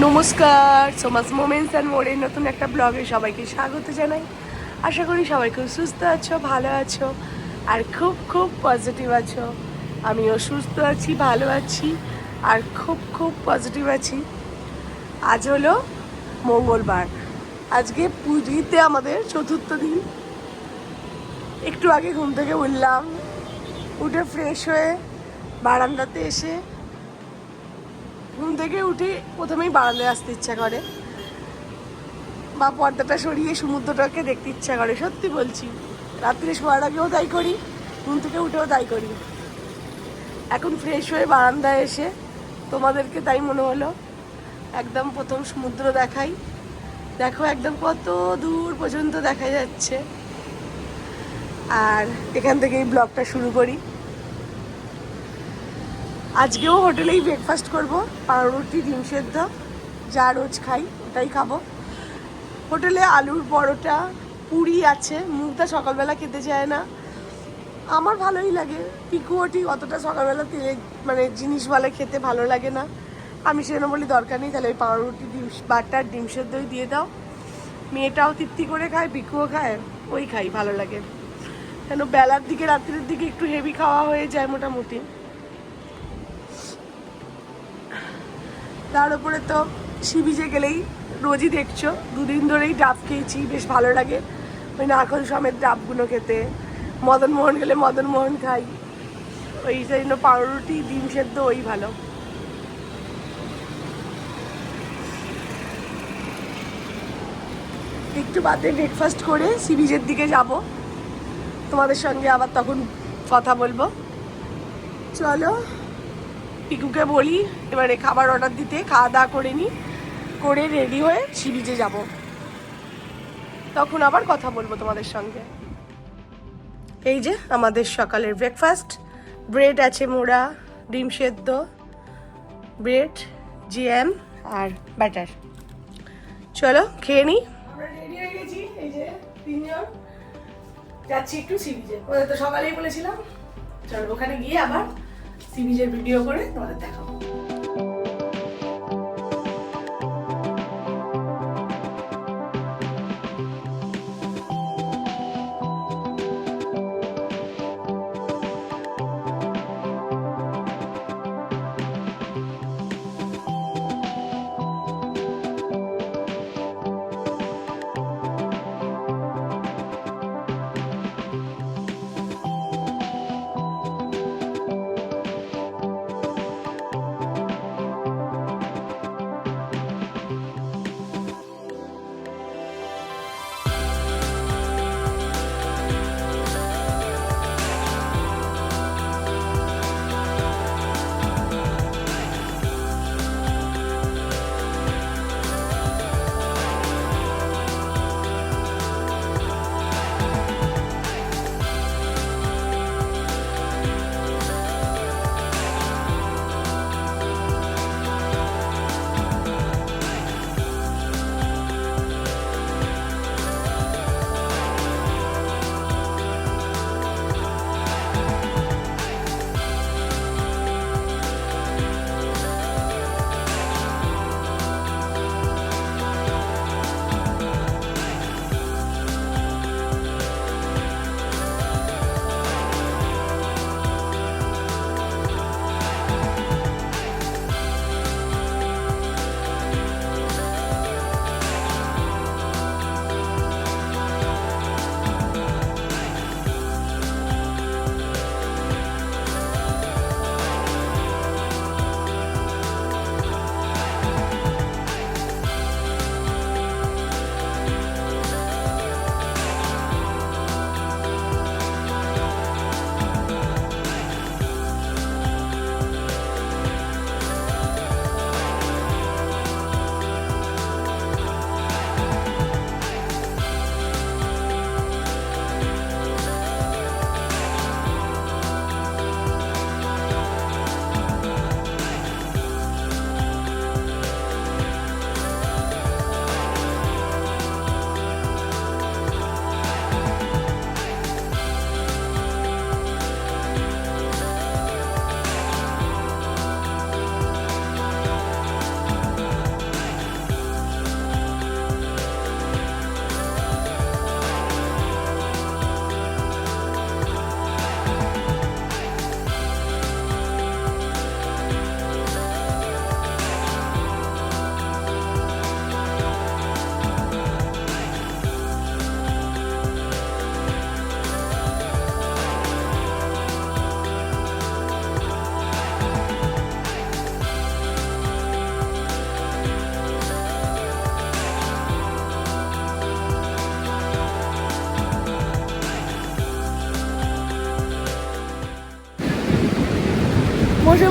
নমস্কার, Soma's moments and মোড়ের নতুন একটা ব্লগে সবাইকে স্বাগত জানাই। আশা করি সবাই খুব সুস্থ আছো, ভালো আছো আর খুব খুব পজিটিভ আছো। আমিও সুস্থ আছি, ভালো আছি আর খুব খুব পজিটিভ আছি। আজ হলো মঙ্গলবার, আজকে পুজোতে আমাদের চতুর্থ দিন। একটু আগে ঘুম থেকে উঠলাম, উঠে ফ্রেশ হয়ে বারান্দাতে এসে ঘুম থেকে উঠে প্রথমেই বারান্দায় আসতে ইচ্ছা করে বা পর্দাটা সরিয়ে সমুদ্রটাকে দেখতে ইচ্ছা করে। সত্যি বলছি, রাত্রে শোয়ার আগেও তাই করি, ঘুম থেকে উঠেও তাই করি। এখন ফ্রেশ হয়ে বারান্দায় এসে তোমাদেরকে তাই মনে হলো একদম প্রথম সমুদ্র দেখাই। দেখো একদম কত দূর পর্যন্ত দেখা যাচ্ছে। আর এখান থেকে এই ব্লগটা শুরু করি। আজকেও হোটেলেই ব্রেকফাস্ট করবো, পাউরুটি ডিম সেদ্ধ, যা রোজ খাই ওটাই খাবো। হোটেলে আলুর পরোটা, পুরি আছে। মুগদা সকালবেলা খেতে চায় না, আমার ভালোই লাগে। পিকুও ঠিক অতটা সকালবেলা তেলে মানে জিনিস বলে খেতে ভালো লাগে না। আমি সেজন্য বলি দরকার নেই, তাহলে ওই পাউরুটি ডিম বাটার ডিম সেদ্ধই দিয়ে দাও। মেয়েটাও তৃপ্তি করে খায়, পিকুও খায়, ওই খাই ভালো লাগে। কেন বেলার দিকে রাত্রের দিকে একটু হেভি খাওয়া হয়ে যায় মোটামুটি। তার উপরে তো সি বিচে গেলেই রোজই দেখছো, দুদিন ধরেই ডাব খেয়েছি, বেশ ভালো লাগে ওই নারকল সমেত ডাবগুলো খেতে। মদনমোহন গেলে মদনমোহন খাই, ওই জন্য পাউরুটি ডিম সেদ্ধ ওই ভালো। একটু বাদে ব্রেকফাস্ট করে সি বিচের দিকে যাব, তোমাদের সঙ্গে আবার তখন কথা বলবো। চলো পিকুকে বলি এবারে খাবার অর্ডার দিতে, খাওয়া দাওয়া করে নিই, করে রেডি হয়ে সি বিচে যাবো, তখন আবার কথা বলবো তোমাদের সঙ্গে। এই যে আমাদের সকালের ব্রেকফাস্ট, ব্রেড আছে মোড়া, ডিম সেদ্ধ, ব্রেড, জ্যাম আর ব্যাটার। চলো খেয়ে নিই। আমরা রেডি হয়ে গেছি, এই যে তিনজন যাচ্ছি একটু সি বিচে। ওদের তো সকালেই বলেছিলাম, চলো ওখানে গিয়ে আবার সি বিচের ভিডিও করে তোমাদের দেখাবো।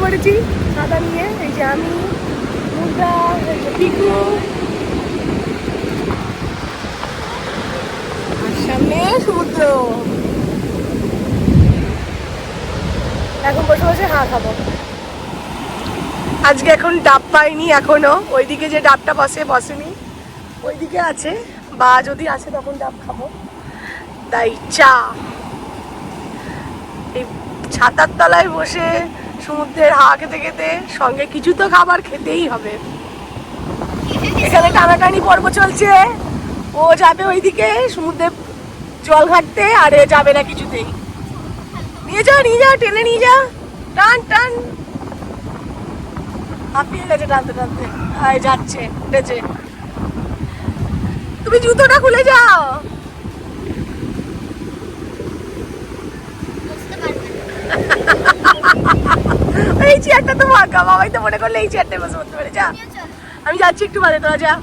পড়েছি ছাতা নিয়ে। এই যে আমি, মুদ্রা, এই যে পিকু, আর সামনে সমুদ্র। এখন বসে বসে খাবো। আজকে এখন ডাব পাইনি এখনো, ওইদিকে যে ডাবটা বসেনি, ওইদিকে আছে, বা যদি আছে তখন ডাব খাবো। তাই চা, এই ছাতার তলায় বসে সমুদ্রের হাওয়া খেতে খেতে সঙ্গে কিছু তো খাবার খেতেই হবে। এখানে টানাটানি পর্ব চলছে, ও যাবে ওইদিকে সমুদ্রে জল ঘাটতে, আর এ যাবে না কিছুতেই। নিয়ে যা টেনে নিয়ে যা, টান টান। হাঁপিয়ে গেছে টানতে টানতে, যাচ্ছে উঠেছে। তুমি জুতোটা খুলে যাও। এই চেয়ারটা তো ফাঁকা, বাবাই তো মনে করলে এই চেয়ারটায় বসে পড়তে পারে। যা, আমি যাচ্ছি একটু বাদে, তোরা যা।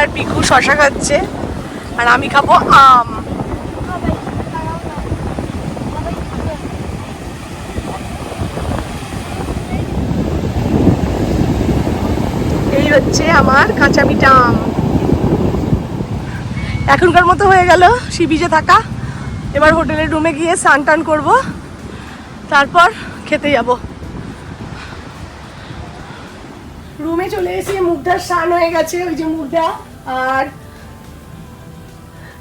আর পিকু শশা খাচ্ছে, আর আমি খাবো আম। এই হচ্ছে আমার কাঁচা মিঠা আম। এখনকার মতো হয়ে গেল সি বিচে থাকা। এবার হোটেলের রুমে গিয়ে স্নান টান করবো, তারপর খেতে যাব। রুমে চলে এসে মুগ্ধার স্নান হয়ে গেছে, ওই যে মুগ্ধা আর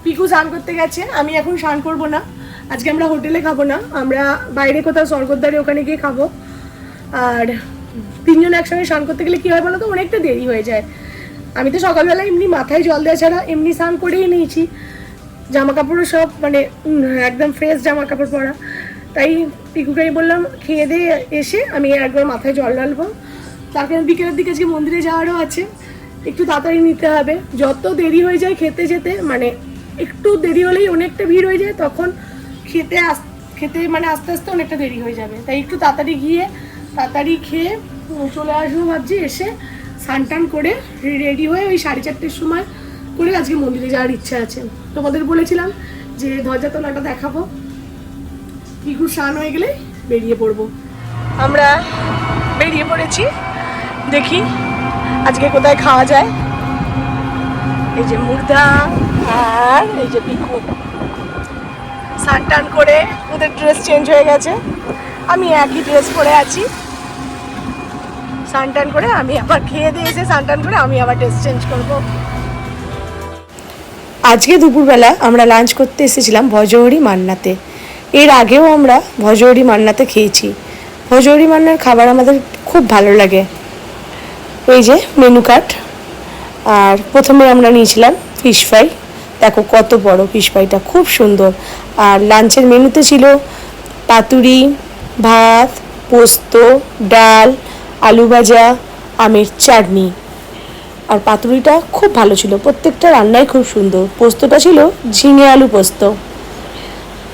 পিকু স্নান করতে গেছে। আমি এখন স্নান করবো না, আজকে আমরা হোটেলে খাবো না, আমরা বাইরে কোথাও স্বর্গদ্বারে ওখানে গিয়ে খাবো। আর তিনজন একসঙ্গে স্নান করতে গেলে কি হয় বলো তো, অনেকটা দেরি হয়ে যায়। আমি তো সকালবেলা এমনি মাথায় জল দেওয়া ছাড়া এমনি স্নান করেই নিয়েছি, জামা কাপড়ও সব মানে একদম ফ্রেশ জামা কাপড় পরা। তাই পিকুকে বললাম খেয়ে দিয়ে এসে আমি একবার মাথায় জল ঢালবো। তার কারণ বিকেলের দিকে আজকে মন্দিরে যাওয়ারও আছে, একটু তাড়াতাড়ি নিতে হবে। যত দেরি হয়ে যায় খেতে যেতে, মানে একটু দেরি হলেই অনেকটা ভিড় হয়ে যায়, তখন খেতে মানে আস্তে আস্তে অনেকটা দেরি হয়ে যাবে। তাই একটু তাড়াতাড়ি গিয়ে তাড়াতাড়ি খেয়ে চলে আসবো ভাবছি। এসে স্নান টান করে রেডি হয়ে ওই 4:30টার সময় করে আজকে মন্দিরে যাওয়ার ইচ্ছা আছে। তোমাদের বলেছিলাম যে ধ্বজাতলাটা দেখাবো, পিকুর স্নান হয়ে গেলে বেরিয়ে পড়বো। আমরা বেরিয়ে পড়েছি, দেখি আজকে কোথায় খাওয়া যায়। এই যে মুর্দা আর এই যে পিকু স্নান টান করে ওদের ড্রেস চেঞ্জ হয়ে গেছে, আমি একই ড্রেস পরে আছি। স্নান টান করে আমি আবার খেয়ে দিয়ে এসে স্নান টান করে আমি আবার ড্রেস চেঞ্জ করবো। আজকে দুপুরবেলা আমরা লাঞ্চ করতে এসেছিলাম ভজহরি মান্নাতে। এর আগেও আমরা ভজহরি মান্নাতে খেয়েছি। ভজহরি মান্নার খাবার আমাদের খুব ভালো লাগে। এই যে মেনু কার্ড, আর প্রথমে আমরা নিয়েছিলাম ফিশ ফ্রাই। দেখো কত বড় ফিশ ফ্রাইটা, খুব সুন্দর। আর লাঞ্চের মেনুতে ছিল পাতুরি, ভাত, পোস্ত, ডাল, আলু ভাজা, আমের চাটনি। আর পাতুরিটা খুব ভালো ছিল, প্রত্যেকটা রান্নাই খুব সুন্দর। পোস্তটা ছিল ঝিঙে আলু পোস্ত।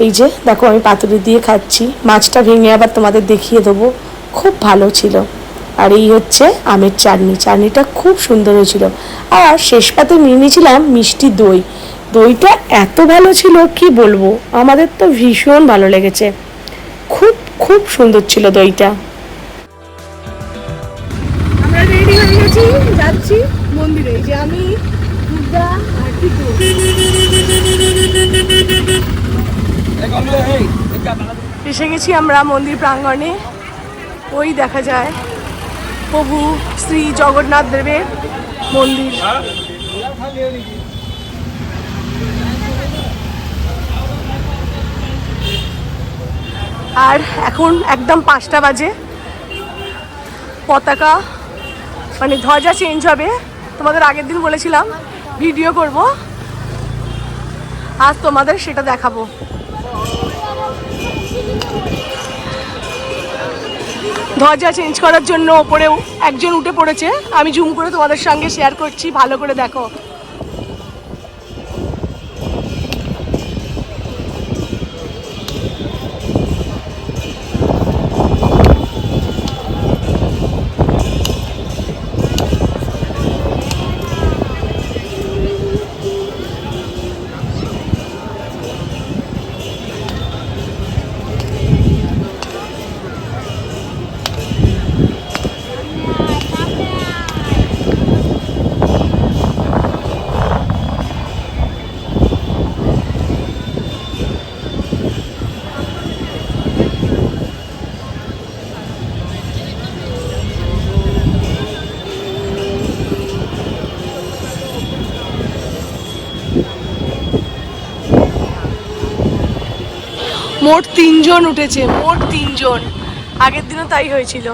এই যে দেখো আমি পাতুরি দিয়ে খাচ্ছি, মাছটা ভেঙে আবার তোমাদের দেখিয়ে দেবো, খুব ভালো ছিল। আর এই হচ্ছে আমের চাটনি, চাটনিটা খুব সুন্দর হয়েছিল। আর শেষ পাতে নিয়ে নিয়েছিলাম মিষ্টি দই। দইটা এত ভালো ছিল কি বলবো, আমাদের তো ভীষণ ভালো লেগেছে, খুব খুব সুন্দর ছিল দইটা। আমরা রেডি হয়ে গেছি, যাচ্ছি মন্দিরে। এই যে আমি, মুগ্ধা আর পিকু। এসে গেছি আমরা মন্দির প্রাঙ্গণে। ওই দেখা যায় প্রভু শ্রী জগন্নাথ দেবের মন্দির। আর এখন একদম 5টা বাজে, পতাকা মানে ধ্বজা চেঞ্জ হবে। তোমাদের আগের দিন বলেছিলাম ভিডিও করব, আজ তোমাদের সেটা দেখাবো। ধ্বজা চেঞ্জ করার জন্য ওপরে একজন উঠে পড়েছে, আমি জুম করে তোমাদের সঙ্গে শেয়ার করছি, ভালো করে দেখো। মোট 3 জন উঠেছে, মোট 3 জন। আগের দিনও তাই হয়েছিল।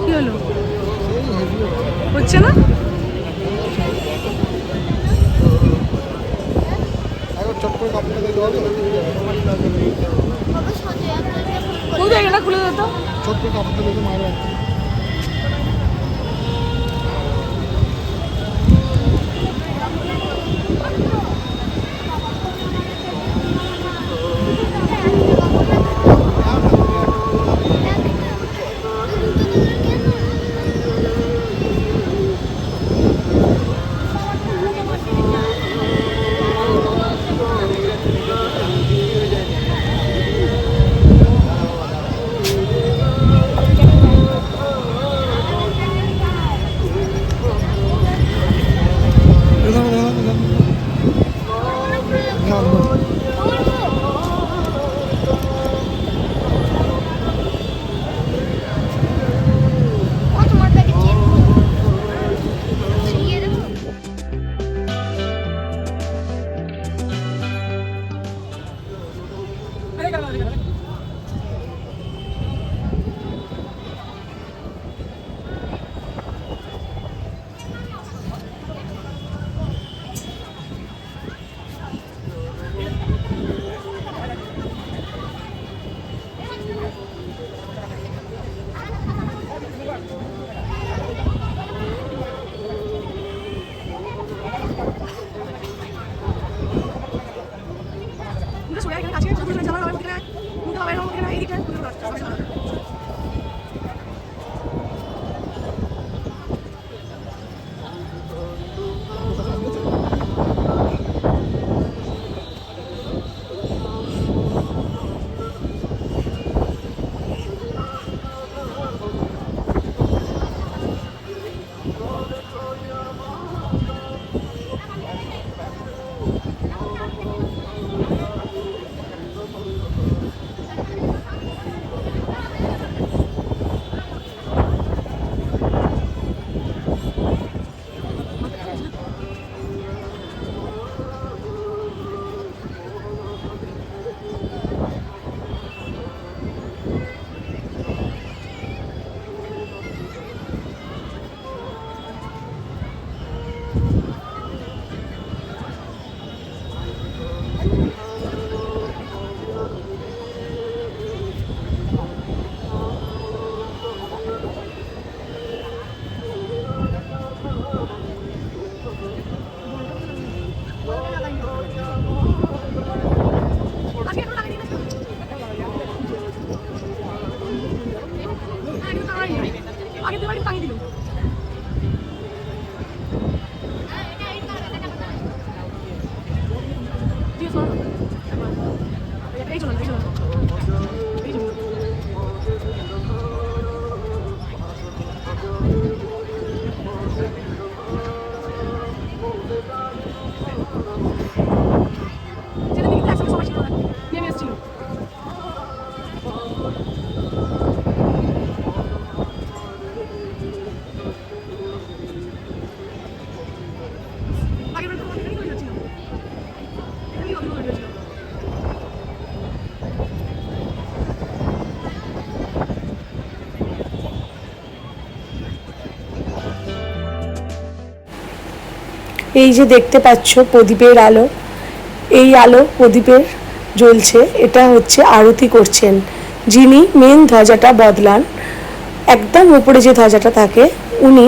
কি হলো, হচ্ছে না? খুলে দিত ছোট্ট কাপড়টা মারা। এই যে দেখতে পাচ্ছ প্রদীপের আলো, এই আলো প্রদীপের জ্বলছে, এটা হচ্ছে আরতি করছেন যিনি মেন ধ্বজাটা বদলান। একদম ওপরে যে ধ্বজাটা থাকে উনি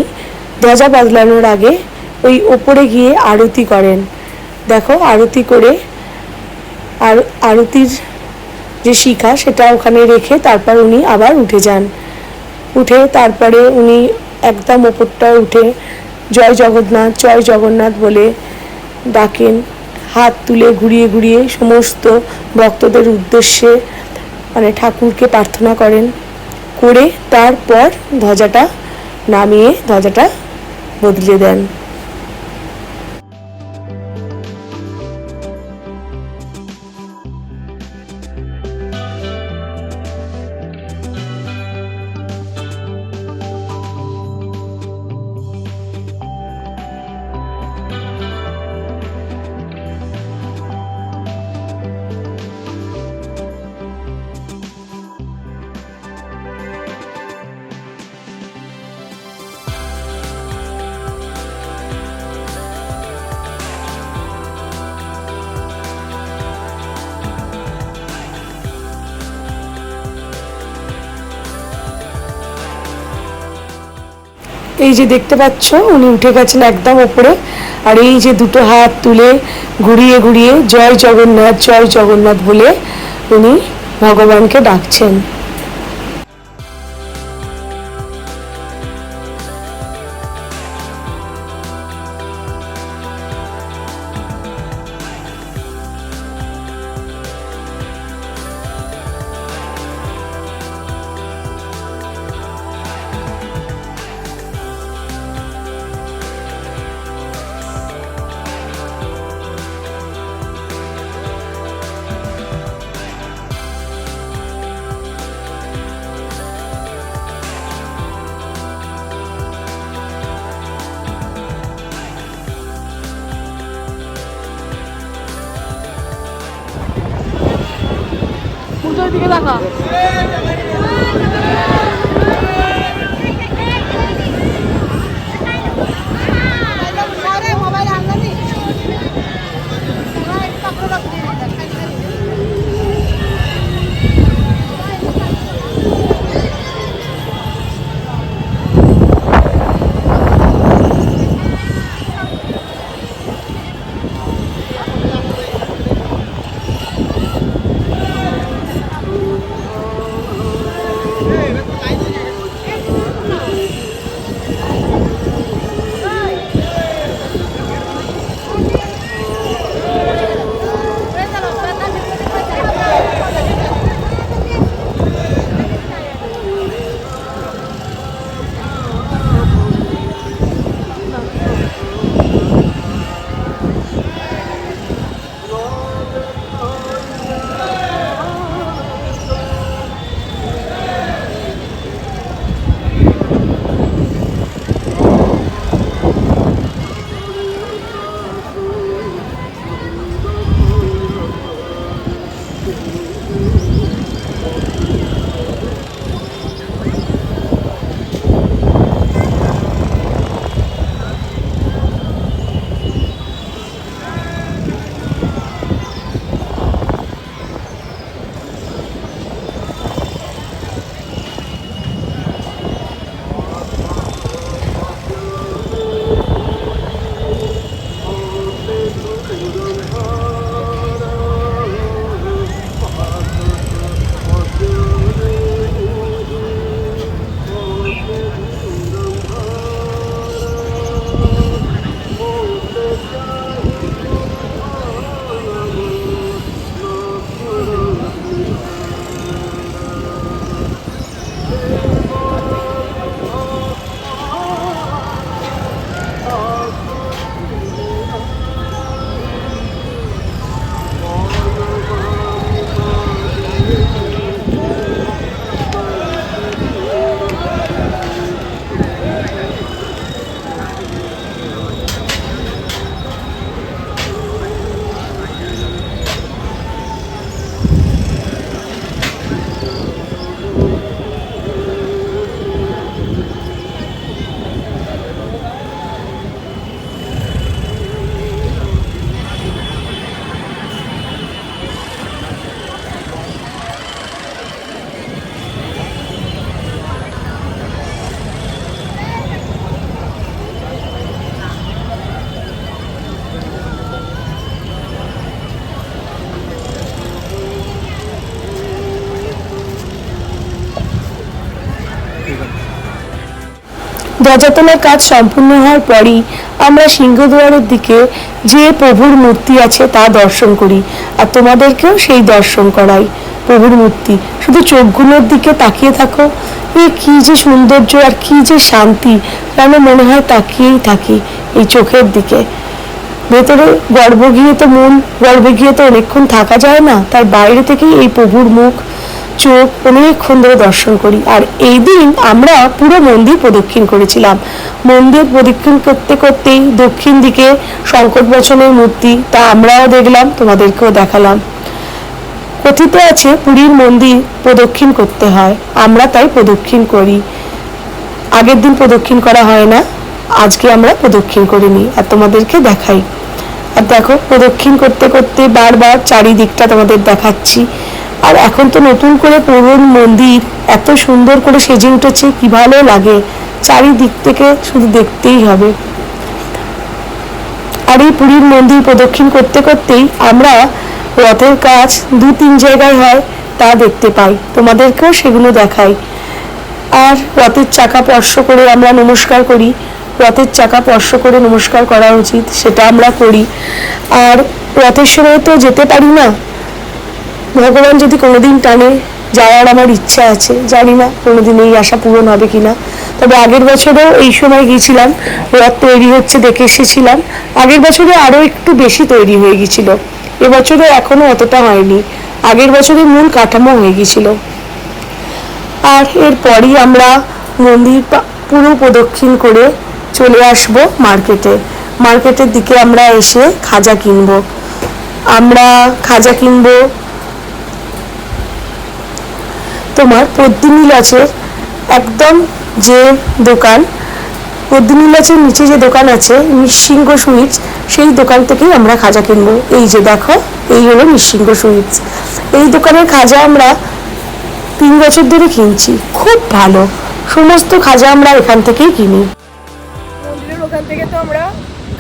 ধ্বজা বদলানোর আগে ওই ওপরে গিয়ে আরতি করেন। দেখো আরতি করে, আর আরতির যে শিখা সেটা ওখানে রেখে তারপর উনি আবার উঠে যান। উঠে তারপরে উনি একদম ওপরটায় উঠে জয় জগন্নাথ বলে ডাকেন, হাত তুলে ঘুরিয়ে ঘুরিয়ে সমস্ত ভক্তদের উদ্দেশ্যে মানে ঠাকুরকে প্রার্থনা করেন, করে তারপর ধ্বজাটা নামিয়ে ধ্বজাটা বদলে দেন। এই যে দেখতে পাচ্ছ উনি উঠে গেছেন একদম ওপরে, আর এই যে দুটো হাত তুলে ঘুরিয়ে ঘুরিয়ে জয় জগন্নাথ বলে উনি ভগবানকে ডাকছেন। দিকে দেখা ধ্বজা তোলার কাজ সম্পূর্ণ হওয়ার পরই আমরা সিংহদ্বারের দিকে যে প্রভুর মূর্তি আছে তা দর্শন করি, আর তোমাদেরকেও সেই দর্শন করাই। প্রভুর মূর্তি, শুধু চোখগুলোর দিকে তাকিয়ে থাকো, কি যে সৌন্দর্য আর কি যে শান্তি, যেন মনে হয় তাকিয়েই থাকি এই চোখের দিকে। ভেতরে গর্ভগৃহে তো গর্ভে গিয়ে তো অনেকক্ষণ থাকা যায় না, তার বাইরে থেকেই এই প্রভুর মুখ চোখ অনেকক্ষণ ধরে দর্শন করি। আর এই দিন আমরা পুরো মন্দির প্রদক্ষিণ করেছিলাম। মন্দির প্রদক্ষিণ করতে করতেই দক্ষিণ দিকে সংকট বচনের মূর্তি, তা আমরাও দেখলাম, তোমাদেরকেও দেখালাম। কথিত আছে পুরীর মন্দির প্রদক্ষিণ করতে হয়, আমরা তাই প্রদক্ষিণ করি। আগের দিন প্রদক্ষিণ করা হয় না, আজকে আমরা প্রদক্ষিণ করে নিই আর তোমাদেরকে দেখাই। আর দেখো, প্রদক্ষিণ করতে করতে বারবার চারিদিকটা তোমাদের দেখাচ্ছি। আর এখন তো নতুন করে পুরীর মন্দির এত সুন্দর করে সেজে উঠেছে, কি ভালো লাগে, চারিদিক থেকে শুধু দেখতেই হবে। আর এই পুরীর মন্দির প্রদক্ষিণ করতে করতেই আমরা রথের কাজ 2-3 জায়গায় হয় তা দেখতে পাই, তোমাদেরকেও সেগুলো দেখাই। আর রথের চাকা স্পর্শ করে আমরা নমস্কার করি, রথের চাকা স্পর্শ করে নমস্কার করা উচিত, সেটা আমরা করি। আর রথের সময় তো যেতে পারি না, ভগবান যদি কোনোদিন টানে, যাওয়ার আমার ইচ্ছা আছে, জানি না কোনোদিন এই আশা পূরণ হবে কিনা। তবে আগের বছরেও এই সময় গিয়েছিলাম, রথ তৈরি হচ্ছে দেখে এসেছিলাম। আগের বছরে আরও একটু বেশি তৈরি হয়ে গেছিল, এবছরে এখনো অতটা হয়নি, আগের বছরে মূল কাঠামো হয়ে গেছিল। আর এরপরই আমরা মন্দির পুরো প্রদক্ষিণ করে চলে আসব মার্কেটের দিকে। আমরা এসে খাজা কিনবো, তোমার পদ্মিনীলাচের একদম যে দোকান, পদ্মিনীলাচের নিচে যে দোকান আছে নিঃসিংহ সুইটস, সেই দোকান থেকেই আমরা খাজা কিনবো। এই যে দেখো, এই হলো নিঃসিংহ সুইটস। এই দোকানের খাজা আমরা 3 বছর ধরে কিনছি, খুব ভালো। সমস্ত খাজা আমরা এখান থেকেই কিনি। মন্দিরের ওখান থেকে তো আমরা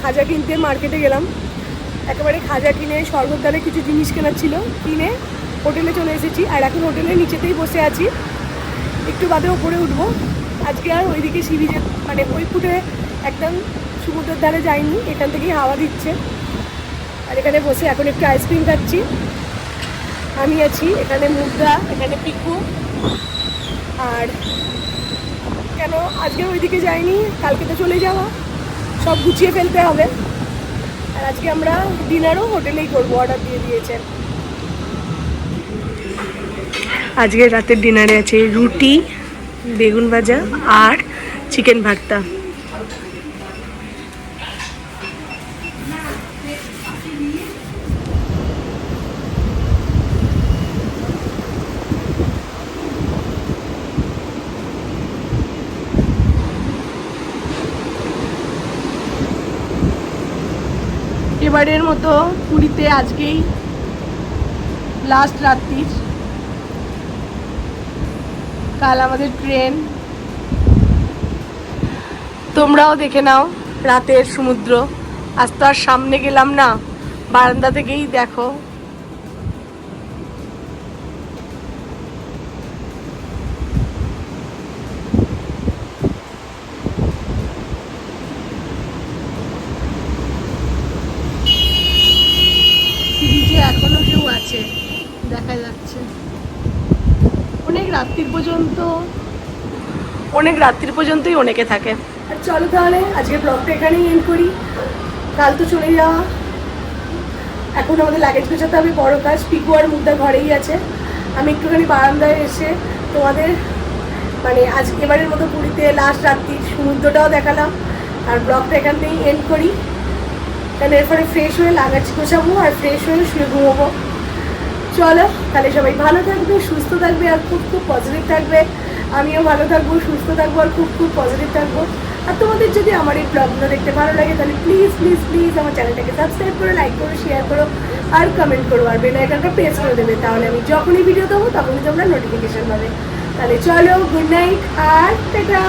খাজা কিনতে মার্কেটে গেলাম, একেবারে খাজা কিনে স্বর্গদ্বারে কিছু জিনিস কেনার ছিল, কিনে হোটেলে চলে এসেছি। আর এখন হোটেলের নিচেতেই বসে আছি, একটু বাদে ওপরে উঠবো। আজকে আর ওইদিকে সি বিচে মানে ওই ফুটে একদম সমুদ্রের ধারে যাইনি, এখান থেকেই হাওয়া দিচ্ছে। আর এখানে বসে এখন একটু আইসক্রিম খাচ্ছি। আমি আছি এখানে, মুদ্রা, এখানে পিকু। আর কেন আজকে ওইদিকে যাইনি, কালকে তো চলে যাওয়া, সব গুছিয়ে ফেলতে হবে। আর আজকে আমরা ডিনারও হোটেলেই করবো, অর্ডার দিয়ে দিয়েছেন। আজকে রাতের ডিনারে আছে রুটি, বেগুন ভাজা আর চিকেন ভর্তা। এবারের মতো পুরীতে আজকেই লাস্ট রাত্রি, কাল আমাদের ট্রেন। তোমরাও দেখে নাও রাতের সমুদ্র। আজ তো আর সামনে গেলাম না, বারান্দা থেকেই দেখো। এখনো কেউ আছে, দেখা যাচ্ছে। অনেক রাত্রির পর্যন্তই অনেকে থাকে। আর চলো তাহলে আজকে ব্লগটা এখানেই এন্ড করি, কাল তো চলে যাওয়া। এখন আমাদের লাগেজ গোছাতে হবে, বড় কাজ। পিকু আর মুদ্রা ঘরেই আছে, আমি একটুখানি বারান্দায় এসে তোমাদের মানে আজ এবারের মতো পুরীতে লাস্ট রাত্রির সমুদ্রটাও দেখালাম। আর ব্লগটা এখান থেকেই এন্ড করি, কারণ এরপরে ফ্রেশ হয়ে লাগেজ গোছাবো আর ফ্রেশ হয়ে শুয়ে ঘুমোবো। চলো তাহলে সবাই ভালো থাকবে, সুস্থ থাকবে আর খুব খুব পজিটিভ থাকবে। আমিও ভালো থাকবো, সুস্থ থাকবো আর খুব খুব পজিটিভ থাকবো। আর তোমাদের যদি আমার এই ব্লগগুলো দেখতে ভালো লাগে তাহলে প্লিজ প্লিজ প্লিজ আমার চ্যানেলটাকে সাবস্ক্রাইব করো, লাইক করো, শেয়ার করো আর কমেন্ট করো। আর বেল আইকনটা প্রেস করে দেবে, তাহলে আমি যখনই ভিডিও দেবো তখনই তোমরা নোটিফিকেশন পাবে। তাহলে চলো, গুড নাইট আর টাটা।